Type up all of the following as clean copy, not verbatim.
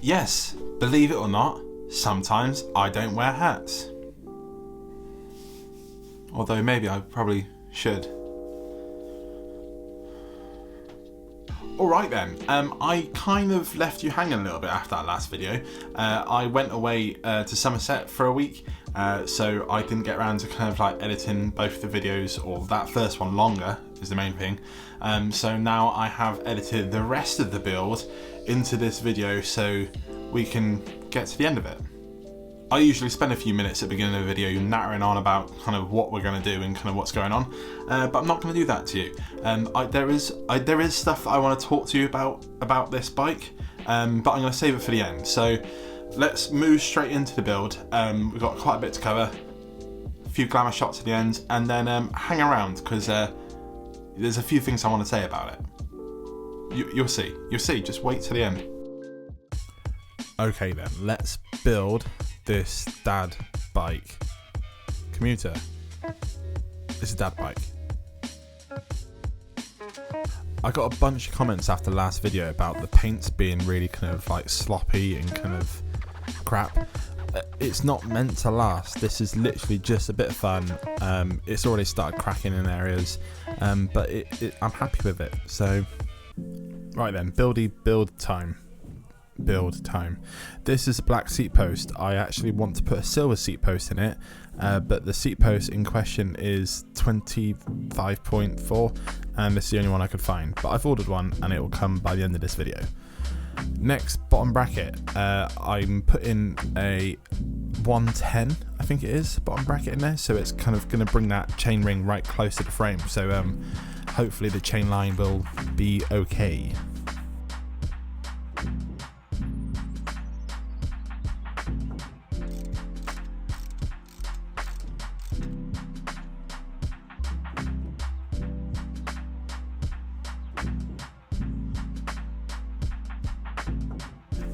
Yes, believe it or not, sometimes I don't wear hats. Although maybe I probably should. Alright then, I kind of left you hanging a little bit after that last video. I went away to Somerset for a week, so I didn't get around to kind of like editing both the videos, or that first one longer is the main thing. So now I have edited the rest of the build into this video so we can get to the end of it. I usually spend a few minutes at the beginning of the video nattering on about kind of what we're going to do and kind of what's going on, but I'm not going to do that to you. There is stuff that I want to talk to you about this bike, but I'm going to save it for the end. So let's move straight into the build. We've got quite a bit to cover, a few glamour shots at the end, and then hang around because there's a few things I want to say about it. You'll see, just wait till the end. Okay then, let's build this dad bike. Commuter. This is dad bike. I got a bunch of comments after the last video about the paints being really kind of like sloppy and kind of crap. It's not meant to last. This is literally just a bit of fun. It's already started cracking in areas, but I'm happy with it. So, right then, build time. This is a black seat post. I actually want to put a silver seat post in it, but the seat post in question is 25.4 and this is the only one I could find, but I've ordered one and it will come by the end of this video. Next, bottom bracket. I'm putting a 110, I think it is, bottom bracket in there, so it's kind of going to bring that chain ring right close to the frame, so hopefully the chain line will be okay.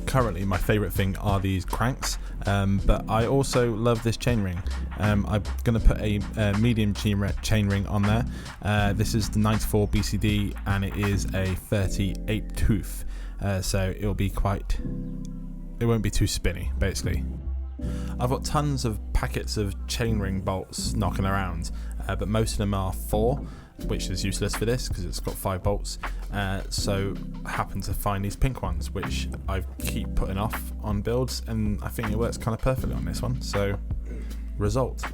Currently my favourite thing are these cranks, but I also love this chainring. I'm going to put a medium chainring on there. This is the 94 BCD and it is a 38 tooth, so it won't be too spinny basically. I've got tons of packets of chainring bolts knocking around, but most of them are 4, which is useless for this because it's got 5 bolts. So I happen to find these pink ones, which I keep putting off on builds, and I think it works kind of perfectly on this one. So, result.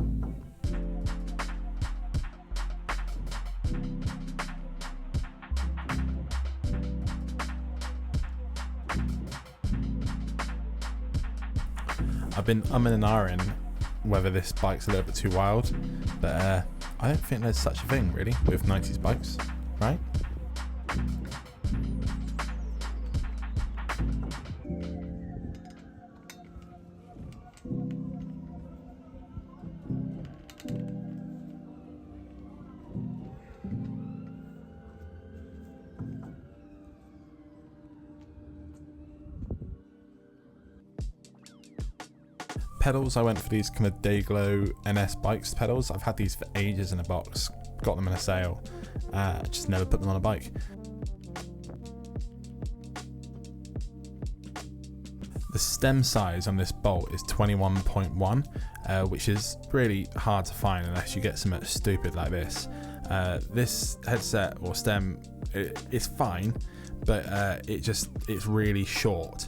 I've been umming and ahhing whether this bike's a little bit too wild, but I don't think there's such a thing really with 90s bikes, right? Pedals, I went for these kind of Dayglow NS Bikes pedals. I've had these for ages in a box, got them in a sale, just never put them on a bike. The stem size on this bolt is 21.1, which is really hard to find unless you get something stupid like this. This headset or stem, it's fine, but it's really short,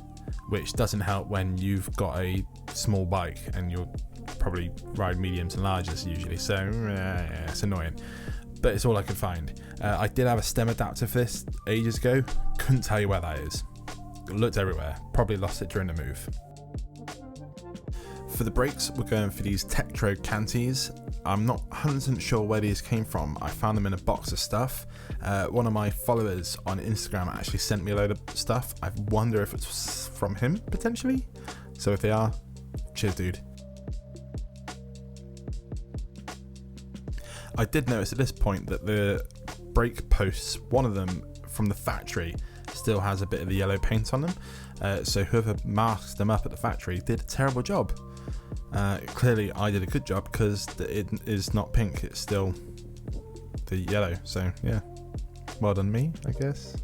which doesn't help when you've got a small bike and you'll probably ride mediums and larges usually, so it's annoying, but it's all I could find. I did have a stem adapter for this ages ago, couldn't tell you where that is. Looked everywhere, probably lost it during the move. For the brakes, we're going for these Tektro Canties. I'm not 100% sure where these came from. I found them in a box of stuff. One of my followers on Instagram actually sent me a load of stuff. I wonder if it's from him, potentially. So if they are, cheers dude. I did notice at this point that the brake posts, one of them from the factory, still has a bit of the yellow paint on them. So whoever masked them up at the factory did a terrible job. Clearly I did a good job because it is not pink, it's still the yellow, so yeah, well done me, I guess.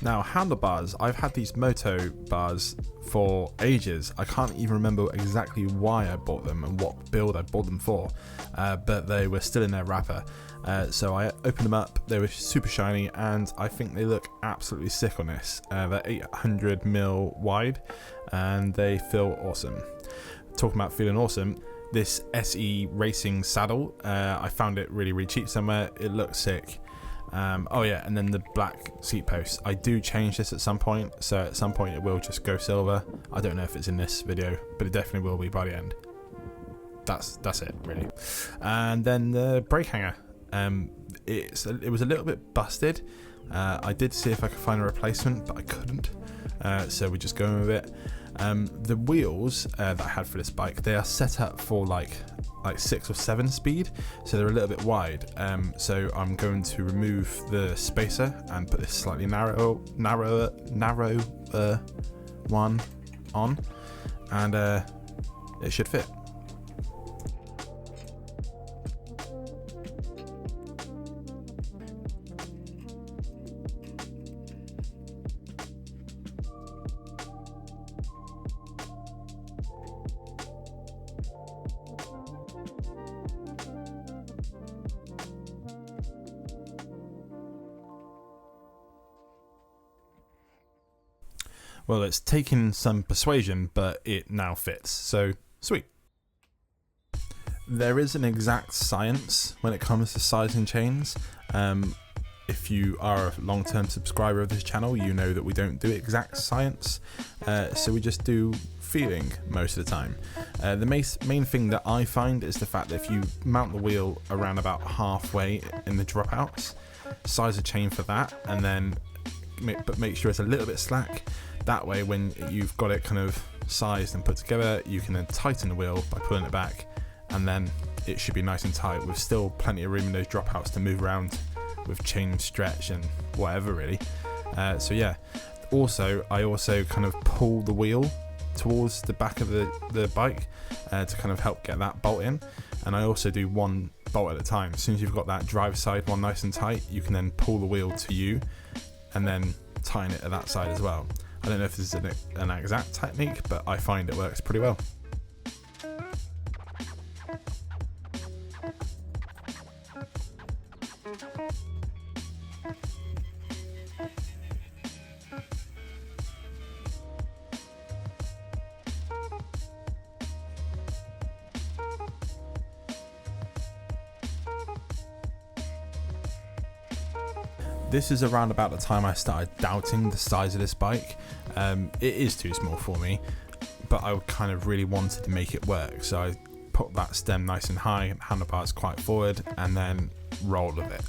Now, handlebars, I've had these Moto bars for ages. I can't even remember exactly why I bought them and what build I bought them for, but they were still in their wrapper. So I opened them up, they were super shiny, and I think they look absolutely sick on this. They're 800mm wide, and they feel awesome. Talking about feeling awesome, this SE Racing saddle, I found it really cheap somewhere. It looks sick. Oh yeah, and then the black seat posts. I do change this at some point, so at some point it will just go silver. I don't know if it's in this video, but it definitely will be by the end. That's it really. And then the brake hanger. It was a little bit busted. I did see if I could find a replacement, but I couldn't. So we're just going with it. The wheels that I had for this bike, they are set up for like 6 or 7 speed, so they're a little bit wide. So I'm going to remove the spacer and put this slightly narrower one on, and it should fit. Well, it's taken some persuasion, but it now fits, so sweet. There is an exact science when it comes to sizing chains. If you are a long-term subscriber of this channel, you know that we don't do exact science, so we just do feeling most of the time. The main thing that I find is the fact that if you mount the wheel around about halfway in the dropouts, size a chain for that, and then make sure it's a little bit slack. That way, when you've got it kind of sized and put together, you can then tighten the wheel by pulling it back, and then it should be nice and tight with still plenty of room in those dropouts to move around with chain stretch and whatever really. So yeah, I also kind of pull the wheel towards the back of the bike to kind of help get that bolt in, and I also do one bolt at a time. As soon as you've got that drive side one nice and tight, you can then pull the wheel to you and then tighten it at that side as well. I don't know if this is an exact technique, but I find it works pretty well. This is around about the time I started doubting the size of this bike. It is too small for me, but I kind of really wanted to make it work. So I put that stem nice and high, handlebars quite forward, and then roll with it.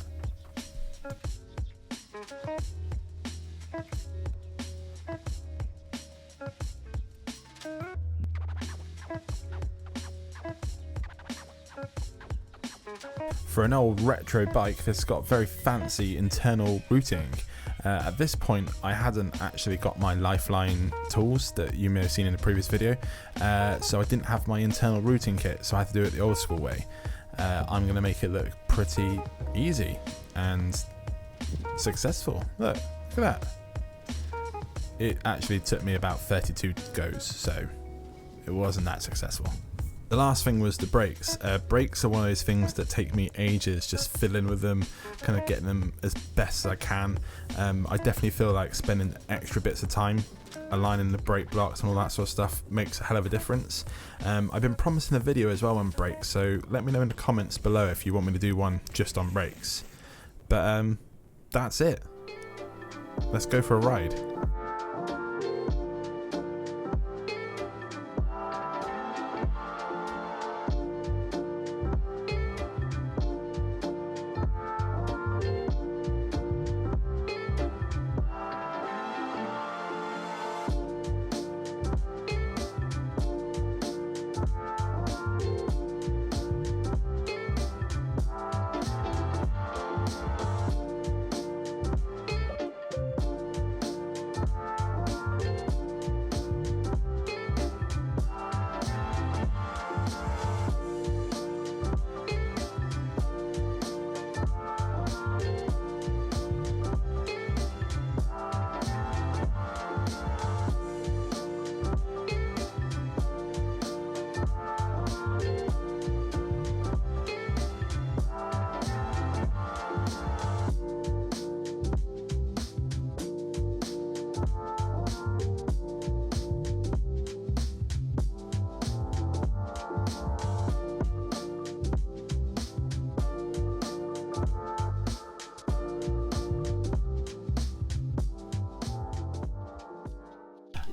For an old retro bike, this has got very fancy internal routing. At this point, I hadn't actually got my Lifeline tools that you may have seen in the previous video, so I didn't have my internal routing kit, so I had to do it the old school way. I'm going to make it look pretty easy and successful. Look at that. It actually took me about 32 goes, so it wasn't that successful. The last thing was the brakes. Brakes are one of those things that take me ages just fiddling with them, kind of getting them as best as I can. I definitely feel like spending extra bits of time aligning the brake blocks and all that sort of stuff makes a hell of a difference. I've been promising a video as well on brakes, so let me know in the comments below if you want me to do one just on brakes. But that's it. Let's go for a ride.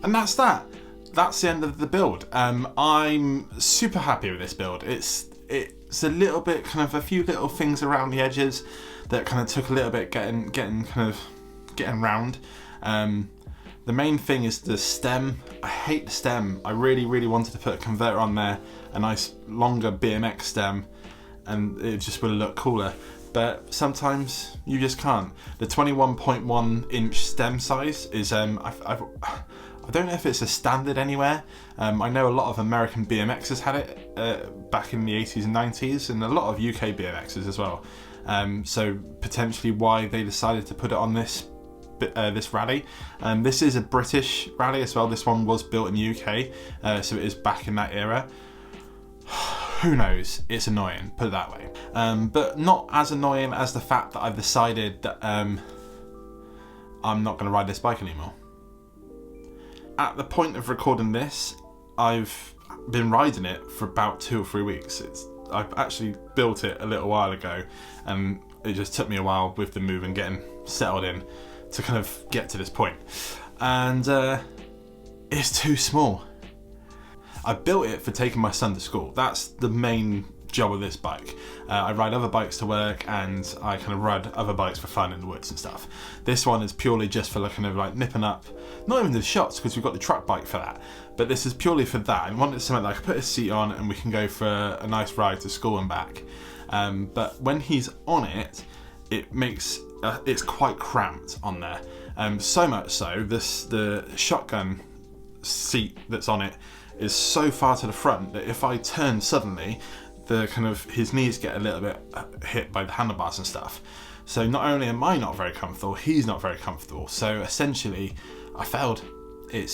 And that's that. That's the end of the build. I'm super happy with this build. It's a little bit kind of a few little things around the edges that kind of took a little bit getting round. The main thing is the stem. I hate the stem. I really wanted to put a converter on there, a nice longer BMX stem, and it just would have looked cooler. But sometimes you just can't. The 21.1 inch stem size is I don't know if it's a standard anywhere. I know a lot of American BMXers had it back in the 80s and 90s, and a lot of UK BMXers as well. So potentially why they decided to put it on this rally. This is a British rally as well. This one was built in the UK, so it is back in that era. Who knows? It's annoying, put it that way. But not as annoying as the fact that I've decided that I'm not going to ride this bike anymore. At the point of recording this, I've been riding it for about 2 or 3 weeks. I've actually built it a little while ago, and it just took me a while with the move and getting settled in to kind of get to this point. And it's too small. I built it for taking my son to school. That's the main job of this bike. I ride other bikes to work, and I kind of ride other bikes for fun in the woods and stuff. This one is purely just for kind of like nipping up, not even the shots because we've got the truck bike for that, but this is purely for that. I wanted something that I could put a seat on and we can go for a nice ride to school and back. But when he's on it, it makes it's quite cramped on there. So much so, the shotgun seat that's on it is so far to the front that if I turn suddenly, his knees get a little bit hit by the handlebars and stuff. So not only am I not very comfortable, he's not very comfortable. So essentially, I failed. It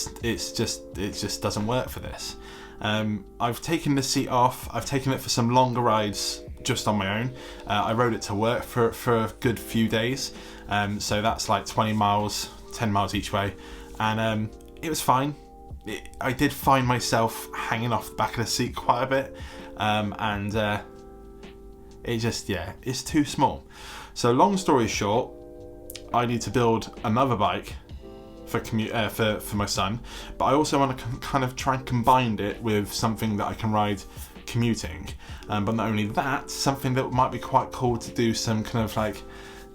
just doesn't work for this. I've taken the seat off. I've taken it for some longer rides just on my own. I rode it to work for a good few days. So that's like 20 miles, 10 miles each way, and it was fine. I did find myself hanging off the back of the seat quite a bit, and it's too small. So long story short, I need to build another bike for my son, but I also want to kind of try and combine it with something that I can ride commuting. But not only that, something that might be quite cool to do some kind of like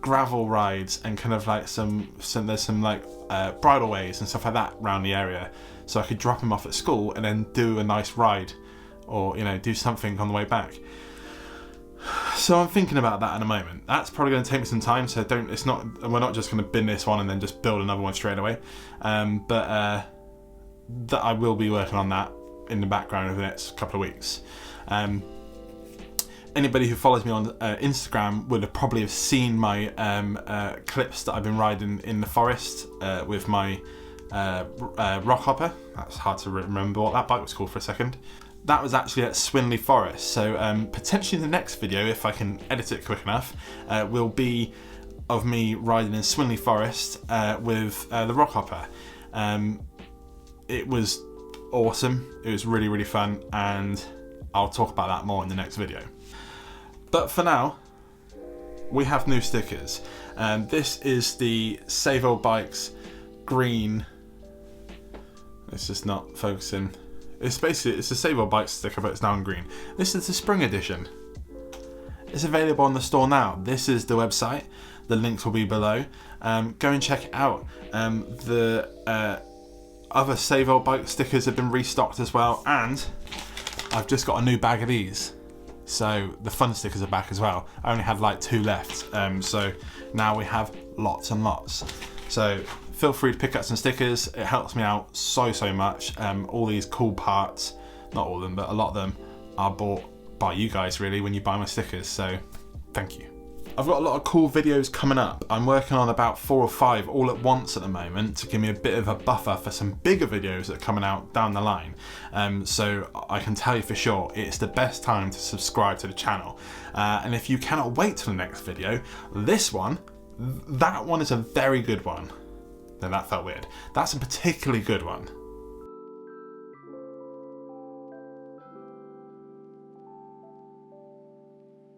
gravel rides and kind of like there's some like bridleways and stuff like that around the area. So I could drop him off at school and then do a nice ride, or do something on the way back. So I'm thinking about that in a moment. That's probably going to take me some time. So we're not just going to bin this one and then just build another one straight away. But that I will be working on that in the background over the next couple of weeks. Anybody who follows me on Instagram would have probably have seen my clips that I've been riding in the forest with my rock hopper. That's hard to remember what that bike was called for a second. That was actually at Swinley Forest. So potentially the next video, if I can edit it quick enough, will be of me riding in Swinley Forest with the rock hopper. It was awesome. It was really fun, and I'll talk about that more in the next video. But for now, we have new stickers. This is the Save Old Bikes green. It's just not focusing. It's a Save Old Bikes sticker, but it's now in green. This is the spring edition. It's available on the store now. This is the website. The links will be below. Go and check it out. The other Save Old Bike stickers have been restocked as well, and I've just got a new bag of these. So the fun stickers are back as well. I only had like 2 left, so now we have lots and lots. So feel free to pick up some stickers. It helps me out so much. All these cool parts, not all of them, but a lot of them are bought by you guys really when you buy my stickers, so thank you. I've got a lot of cool videos coming up. I'm working on about 4 or 5 all at once at the moment to give me a bit of a buffer for some bigger videos that are coming out down the line. So I can tell you for sure, it's the best time to subscribe to the channel. And if you cannot wait till the next video, that one is a very good one. No, that felt weird. That's a particularly good one.